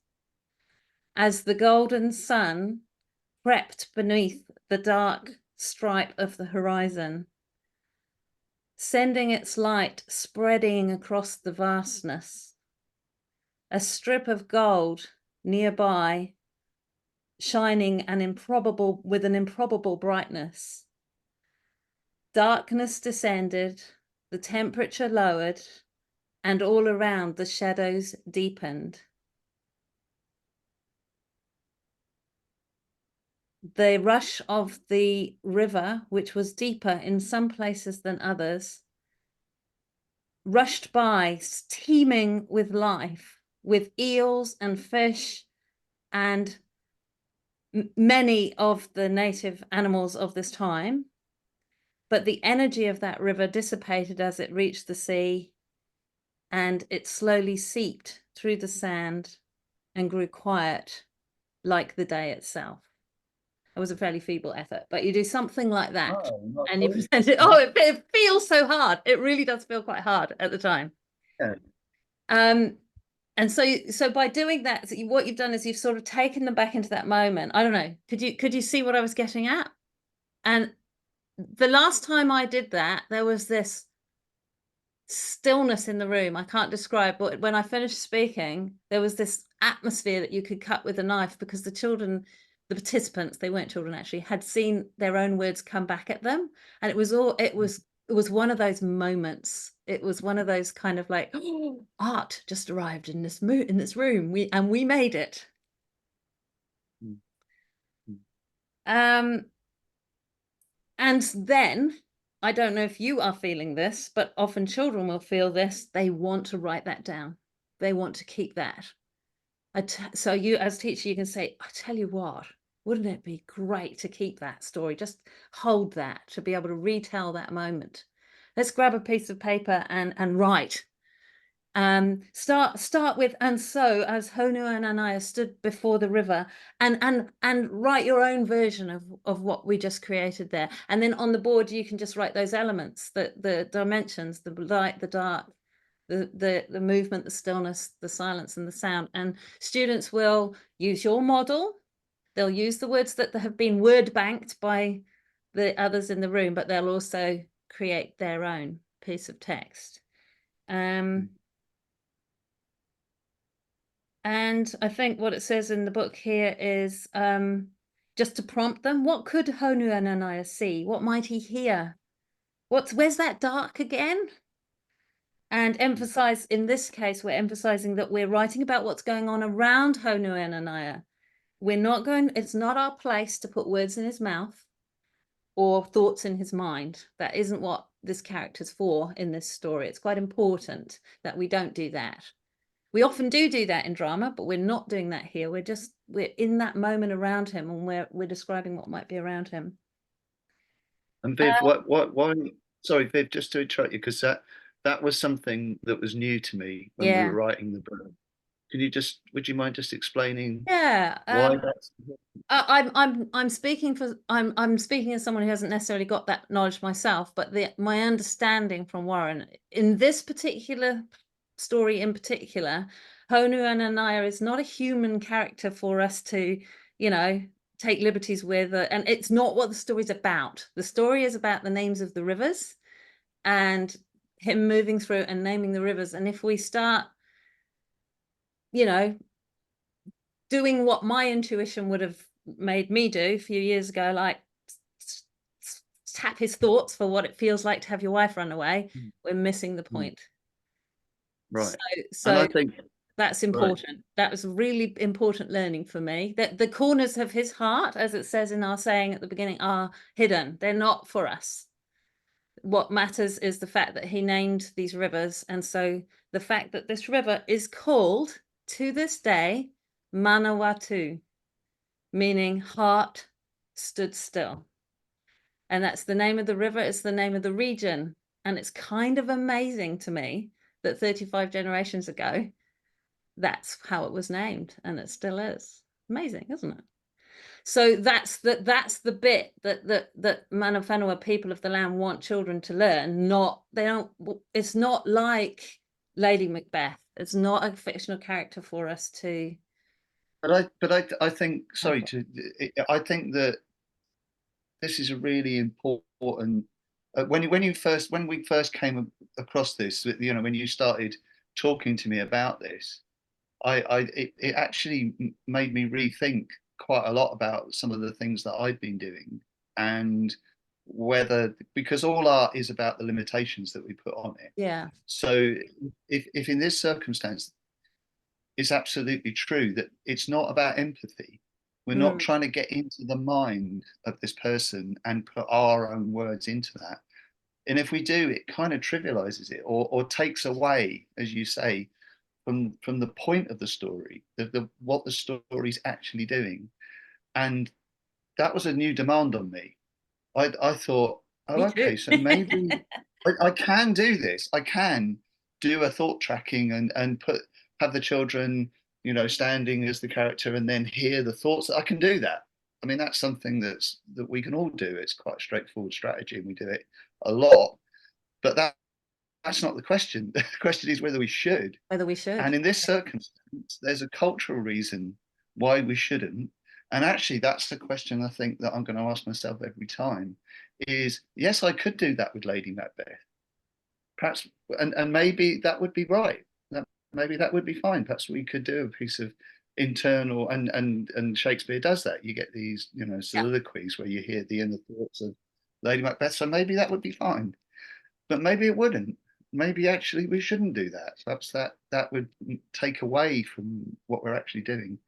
as the golden sun crept beneath the dark stripe of the horizon, sending its light spreading across the vastness. A strip of gold nearby, shining with an improbable brightness. Darkness descended, the temperature lowered, and all around the shadows deepened. The rush of the river, which was deeper in some places than others, rushed by, teeming with life, with eels and fish and many of the native animals of this time. But the energy of that river dissipated as it reached the sea, and it slowly seeped through the sand and grew quiet like the day itself. It was a fairly feeble effort, but you do something like that and you present it. Oh, it feels so hard. It really does feel quite hard at the time. Yeah. And so by doing that, what you've done is you've sort of taken them back into that moment. I don't know. Could you see what I was getting at? And the last time I did that, there was this stillness in the room. I can't describe, but when I finished speaking, there was this atmosphere that you could cut with a knife, because the children, the participants, they weren't children actually, had seen their own words come back at them. And it was one of those moments. It was one of those kind of like, oh, art just arrived in this room. We made it. And then, I don't know if you are feeling this, but often children will feel this. They want to write that down. They want to keep that. So you, as teacher, you can say, I tell you what, wouldn't it be great to keep that story? Just hold that, to be able to retell that moment. Let's grab a piece of paper and write. Start with, and so as Haunui-a-Nanaia stood before the river, and write your own version of what we just created there. And then on the board you can just write those elements, the dimensions, the light, the dark, the movement, the stillness, the silence, and the sound. And students will use your model. They'll use the words that have been word banked by the others in the room, but they'll also create their own piece of text. And I think what it says in the book here is just to prompt them. What could Haunui-a-Nanaia see? What might he hear? Where's that dark again? And emphasize, in this case, we're emphasizing that we're writing about what's going on around Haunui-a-Nanaia. It's not our place to put words in his mouth or thoughts in his mind. That isn't what this character's for in this story. It's quite important that we don't do that. We often do that in drama, but we're not doing that here. We're in that moment around him, and we're describing what might be around him. And Viv, why? Sorry, Viv, just to interrupt you, because that was something that was new to me when we were writing the book. Would you mind just explaining? Yeah. Why that's? I'm speaking as someone who hasn't necessarily got that knowledge myself, but my understanding from Warren in this particular story in particular, Haunui-a-Nanaia is not a human character for us to, take liberties with, and it's not what the story's about. The story is about the names of the rivers and him moving through and naming the rivers. And if we start, doing what my intuition would have made me do a few years ago, like tap his thoughts for what it feels like to have your wife run away, we're missing the point. Right. So and I think that's important. Right. That was a really important learning for me, that the corners of his heart, as it says in our saying at the beginning, are hidden. They're not for us. What matters is the fact that he named these rivers. And so the fact that this river is called, to this day, Manawatu, meaning heart stood still. And that's the name of the river. It's the name of the region. And it's kind of amazing to me that 35 generations ago, that's how it was named, and it still is. Amazing, isn't it? So that's the bit that Mana Whenua, people of the land, want children to learn. It's not like Lady Macbeth. It's not a fictional character for us to. But I think, I think that this is a really important. When we first came across this, when you started talking to me about this, it actually made me rethink quite a lot about some of the things that I've been doing, and whether, because all art is about the limitations that we put on it. Yeah. So if in this circumstance, it's absolutely true that it's not about empathy. We're not trying to get into the mind of this person and put our own words into that. And if we do, it kind of trivializes it, or takes away, as you say, from the point of the story, what the story's actually doing. And that was a new demand on me. I thought, oh, okay, so maybe I can do this. I can do a thought tracking and have the children, you know, standing as the character and then hear the thoughts. I can do that. I mean, that's something that we can all do. It's quite a straightforward strategy, and we do it a lot. But that's not the question. The question is whether we should. Whether we should. And in this circumstance, there's a cultural reason why we shouldn't. And actually, that's the question I think that I'm going to ask myself every time is, yes, I could do that with Lady Macbeth. Perhaps, and maybe that would be right. Maybe that would be fine. Perhaps we could do a piece of internal, and Shakespeare does that. You get these, you know, soliloquies where you hear the inner thoughts of Lady Macbeth. So maybe that would be fine. But maybe it wouldn't. Maybe actually we shouldn't do that. Perhaps that would take away from what we're actually doing.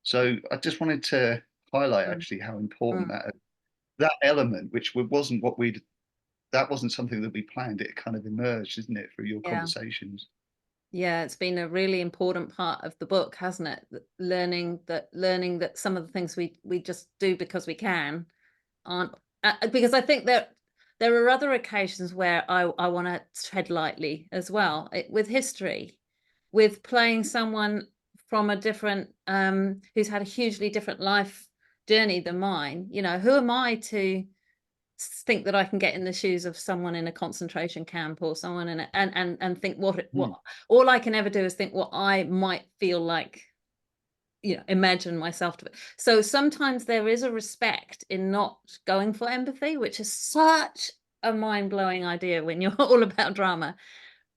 So I just wanted to highlight actually how important that element, which wasn't that wasn't something that we planned. It kind of emerged, isn't it, through your conversations? Yeah, it's been a really important part of the book, hasn't it? Learning that some of the things we just do because we can aren't, because I think that there are other occasions where I want to tread lightly as well, with history, with playing someone from a different, who's had a hugely different life journey than mine. You know, who am I to think that I can get in the shoes of someone in a concentration camp or someone in and think what all I can ever do is think what I might feel like, you know, imagine myself to be. So sometimes there is a respect in not going for empathy, which is such a mind-blowing idea when you're all about drama.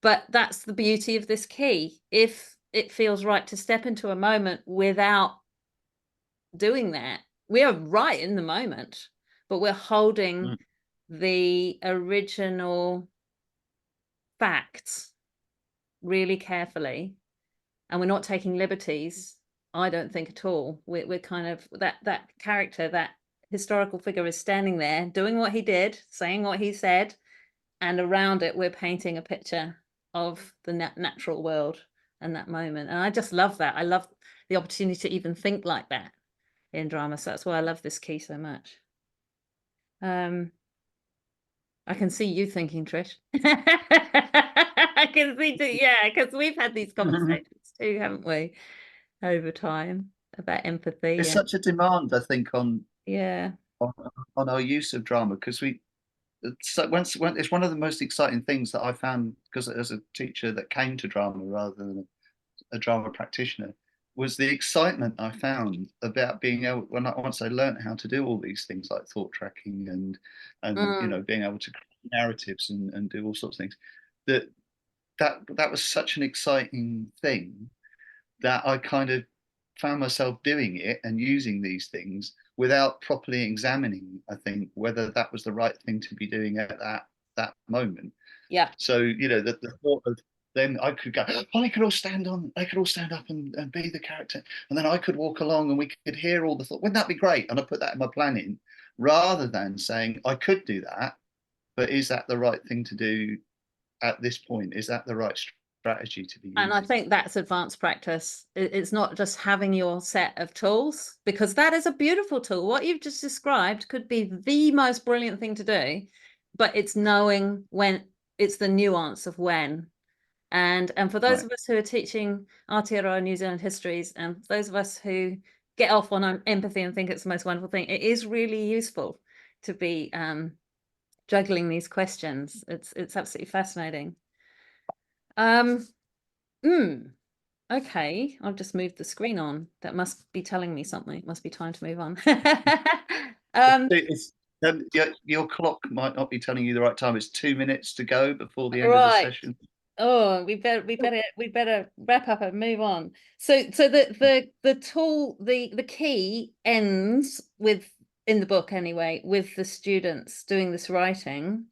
But that's the beauty of this key. If it feels right to step into a moment without doing that, we are right in the moment, but we're holding the original facts really carefully, and we're not taking liberties. I don't think at all. We're kind of that character, that historical figure is standing there doing what he did, saying what he said, and around it we're painting a picture of the natural world and that moment. And I just love that. I love the opportunity to even think like that in drama. So that's why I love this key so much. I can see you thinking, Trish. I can see too, yeah, because we've had these conversations too, haven't we, over time about empathy. There's such a demand, I think, on our use of drama, because it's one of the most exciting things that I found, because as a teacher that came to drama rather than a drama practitioner, was the excitement I found about being able, once I learned how to do all these things like thought tracking and you know, being able to create narratives and do all sorts of things, that was such an exciting thing that I kind of found myself doing it and using these things without properly examining, I think, whether that was the right thing to be doing at that moment. Yeah. So, you know, the thought of, then I could go, oh, they could all stand up and be the character. And then I could walk along and we could hear all the thought. Wouldn't that be great? And I put that in my planning, rather than saying, I could do that, but is that the right thing to do at this point? Is that the right strategy to be using? And I think that's advanced practice. It's not just having your set of tools, because that is a beautiful tool. What you've just described could be the most brilliant thing to do, but it's knowing when, it's the nuance of when. And for those of us who are teaching Aotearoa New Zealand histories, and those of us who get off on empathy and think it's the most wonderful thing, it is really useful to be juggling these questions. It's absolutely fascinating. Okay, I've just moved the screen on. That must be telling me something. It must be time to move on. Your clock might not be telling you the right time. It's 2 minutes to go before the end of the session. Oh, we better wrap up and move on. So the tool, the key ends with in the book anyway, with the students doing this writing,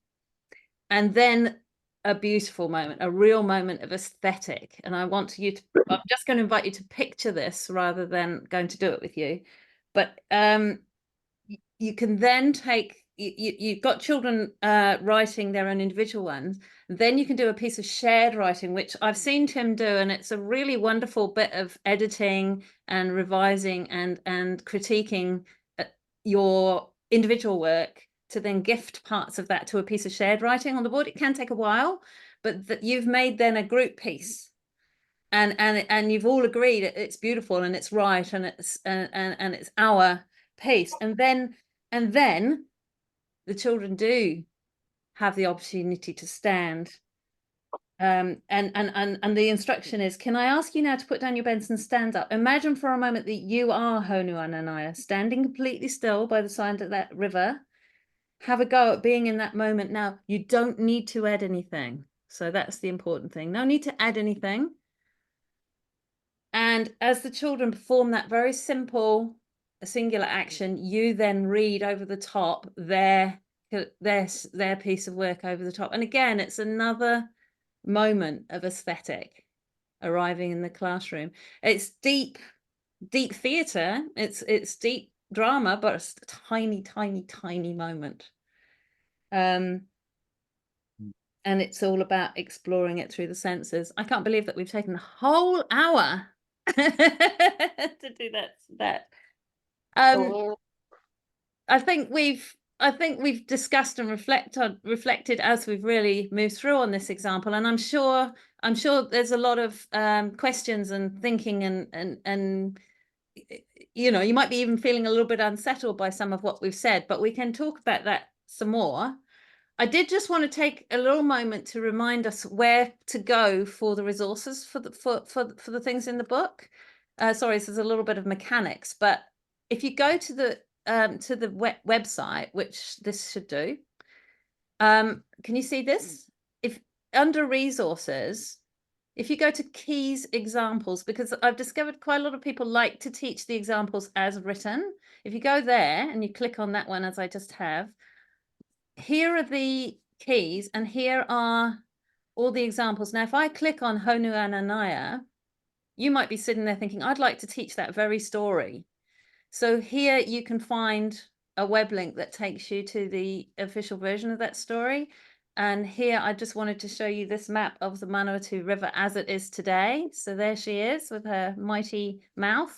and then a beautiful moment, a real moment of aesthetic. And I want you to, I'm just going to invite you to picture this rather than going to do it with you. But you can then take, you've got children writing their own individual ones. Then you can do a piece of shared writing, which I've seen Tim do, and it's a really wonderful bit of editing and revising and critiquing your individual work to then gift parts of that to a piece of shared writing on the board. It can take a while, but that you've made then a group piece, and you've all agreed it's beautiful and it's right and it's and it's our piece, and then the children do have the opportunity to stand. And the instruction is, can I ask you now to put down your pens and stand up? Imagine for a moment that you are Haunui-a-Nanaia, standing completely still by the side of that river. Have a go at being in that moment now. You don't need to add anything. So that's the important thing. No need to add anything. And as the children perform that very simple, singular action, you then read over the top their piece of work over the top. And again, it's another moment of aesthetic arriving in the classroom. It's deep theatre, it's deep drama, but it's a tiny moment. And it's all about exploring it through the senses. I can't believe that we've taken a whole hour to do that. I think we've discussed and reflected as we've really moved through on this example, and I'm sure there's a lot of questions and thinking and you know, you might be even feeling a little bit unsettled by some of what we've said, but we can talk about that some more. I did just want to take a little moment to remind us where to go for the resources for the things in the book. Sorry, this is a little bit of mechanics, but if you go to the website, which this should do, can you see this? If under resources, if you go to keys examples, because I've discovered quite a lot of people like to teach the examples as written. If you go there and you click on that one, as I just have, here are the keys and here are all the examples. Now, if I click on Haunui-a-Nanaia, you might be sitting there thinking, I'd like to teach that very story. So here you can find a web link that takes you to the official version of that story. And here I just wanted to show you this map of the Manawatu River as it is today. So there she is with her mighty mouth.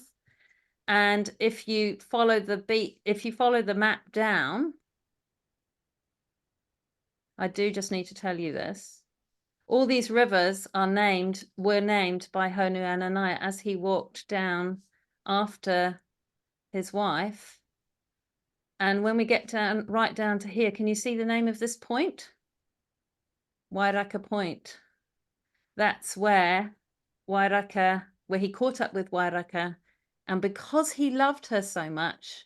And if you follow the map down, I do just need to tell you this. All these rivers were named by Haunui-a-Nanaia as he walked down after his wife. And when we get down, right down to here, can you see the name of this point? Wairaka Point. That's where he caught up with Wairaka. And because he loved her so much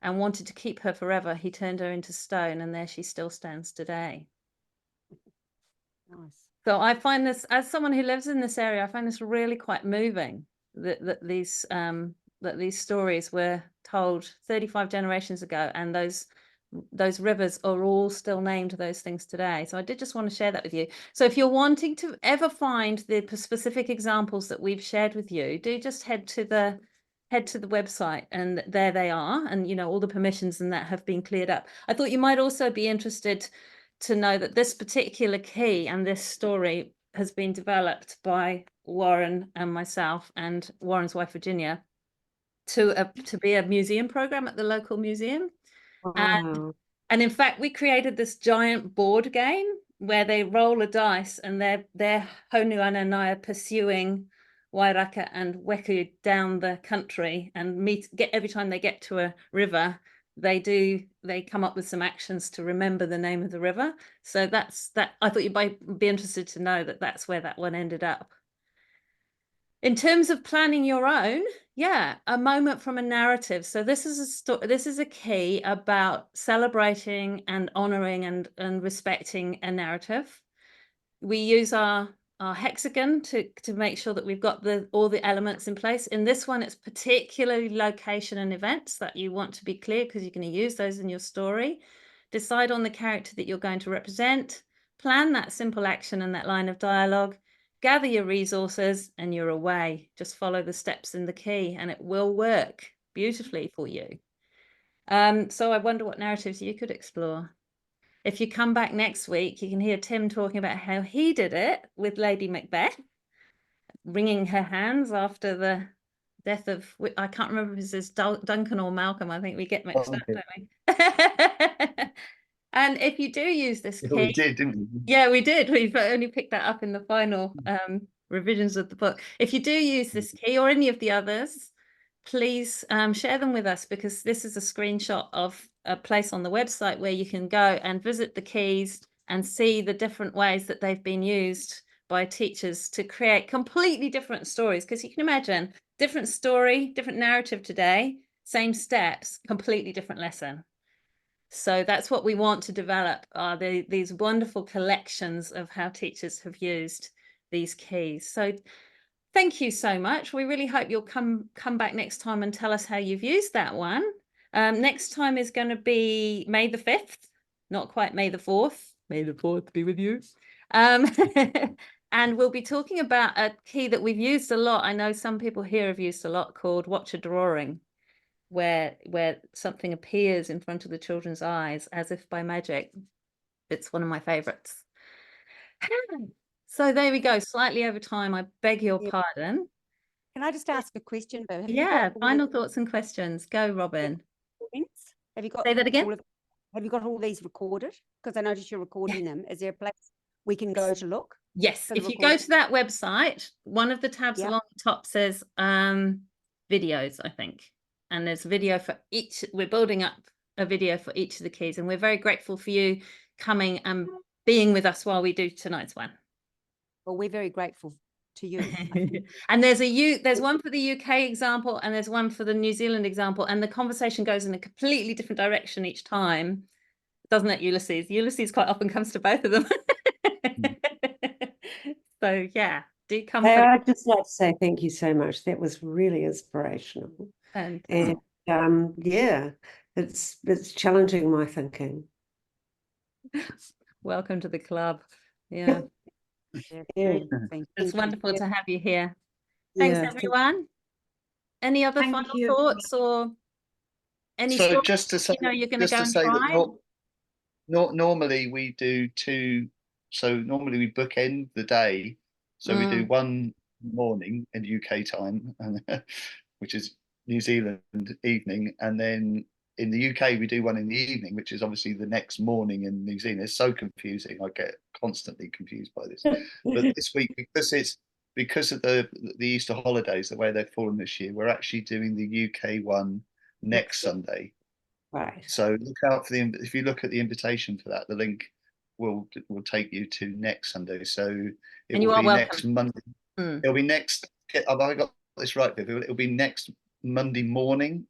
and wanted to keep her forever, he turned her into stone, and there she still stands today. Nice. So I find this, as someone who lives in this area, I find this really quite moving that these stories were told 35 generations ago, and those rivers are all still named those things today. So I did just want to share that with you. So if you're wanting to ever find the specific examples that we've shared with you, do just head to the website, and there they are, and you know, all the permissions and that have been cleared up. I thought you might also be interested to know that this particular key and this story has been developed by Warren and myself and Warren's wife Virginia to be a museum program at the local museum. Wow. And in fact, we created this giant board game where they roll a dice, and they're Haunui-a-Nanaia pursuing Wairaka and Weku down the country, and every time they get to a river, they come up with some actions to remember the name of the river. So that's that. I thought you might be interested to know that that's where that one ended up. In terms of planning your own, yeah, a moment from a narrative. So this is a key about celebrating and honoring and respecting a narrative. We use our our hexagon to make sure that we've got all the elements in place. In this one, it's particularly location and events that you want to be clear, because you're going to use those in your story. Decide on the character that you're going to represent, plan that simple action and that line of dialogue, gather your resources, and you're away. Just follow the steps in the key and it will work beautifully for you. So I wonder what narratives you could explore. If you come back next week, you can hear Tim talking about how he did it with Lady Macbeth, wringing her hands after the death of, I can't remember if it's Duncan or Malcolm. I think we get mixed up, don't we? And if you do use this key, we did, didn't we? Yeah, we did. We've only picked that up in the final revisions of the book. If you do use this key or any of the others, please share them with us, because this is a screenshot of a place on the website where you can go and visit the keys and see the different ways that they've been used by teachers to create completely different stories. Because you can imagine, different story, different narrative today, same steps, completely different lesson. So that's what we want to develop, are these wonderful collections of how teachers have used these keys. So thank you so much. We really hope you'll come back next time and tell us how you've used that one. Next time is going to be May the 5th, not quite May the 4th. May the 4th be with you. And we'll be talking about a key that we've used a lot. I know some people here have used a lot, called Watch a Drawing, where something appears in front of the children's eyes as if by magic. It's one of my favorites. So there we go, slightly over time. I beg your pardon. Can I just ask a question? Yeah, final thoughts and questions. Go, Robin. Have you got Say that again? Have you got all these recorded? Because I noticed you're recording them. Is there a place we can go to look? Yes, if you go to that website, one of the tabs along the top says videos, I think. And there's a video for each. We're building up a video for each of the keys, and we're very grateful for you coming and being with us while we do tonight's one. Well, we're very grateful to you. And there's one for the UK example and there's one for the New Zealand example, and the conversation goes in a completely different direction each time, doesn't it, Ulysses? Ulysses quite often comes to both of them. So yeah, do come. I'd just like to say thank you so much. That was really inspirational. And yeah, it's challenging my thinking. Welcome to the club. Yeah. It's wonderful to have you here. Thanks, everyone. Any other final thoughts or any? So just to say, you're going to go and try? That normally we do two. So normally we bookend the day. So we do one morning in UK time, which is New Zealand evening, and then in the UK we do one in the evening, which is obviously the next morning in New Zealand. It's so confusing. I get constantly confused by this. But this week, because of the Easter holidays, the way they've fallen this year, we're actually doing the UK one next Sunday. Right. So look out for if you look at the invitation for that, the link will take you to next Sunday. So it will be next Monday. It'll be next. Have I got this right, Viv? It'll be next Monday morning.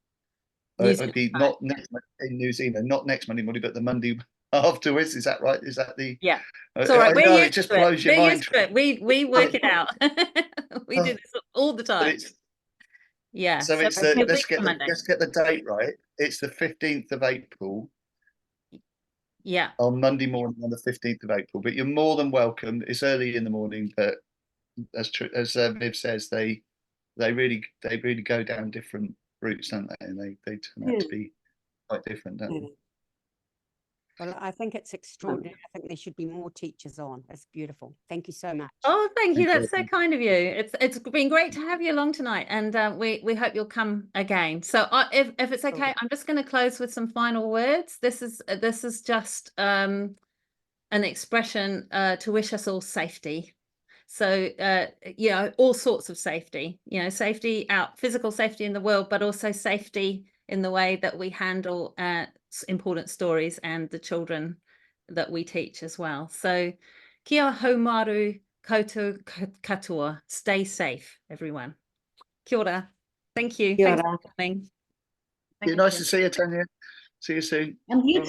It'll be not next in New Zealand, not next Monday morning, but the Monday afterwards. Is that right? Is that the? Yeah. It's all right. It just blows your mind. We work it out. We do this all the time. Yeah. So it's let's get the date right. It's the 15th of April. Yeah. On Monday morning, on the 15th of April. But you're more than welcome. It's early in the morning, but as Viv says, they really go down different routes, don't they? And they turn out to be quite different, don't they? Well, I think it's extraordinary. I think there should be more teachers on. It's beautiful. Thank you so much. Oh, thank you. That's so kind of you. It's been great to have you along tonight, and we hope you'll come again. So if it's okay, I'm just going to close with some final words. This is just an expression to wish us all safety. So all sorts of safety. Safety out, physical safety in the world, but also safety in the way that we handle important stories and the children that we teach as well. So kia haumaru koutou katoa. Stay safe, everyone. Kia ora. Thank you. Kia ora. Thanks for coming. Nice to see you, Tanya. See you soon. And you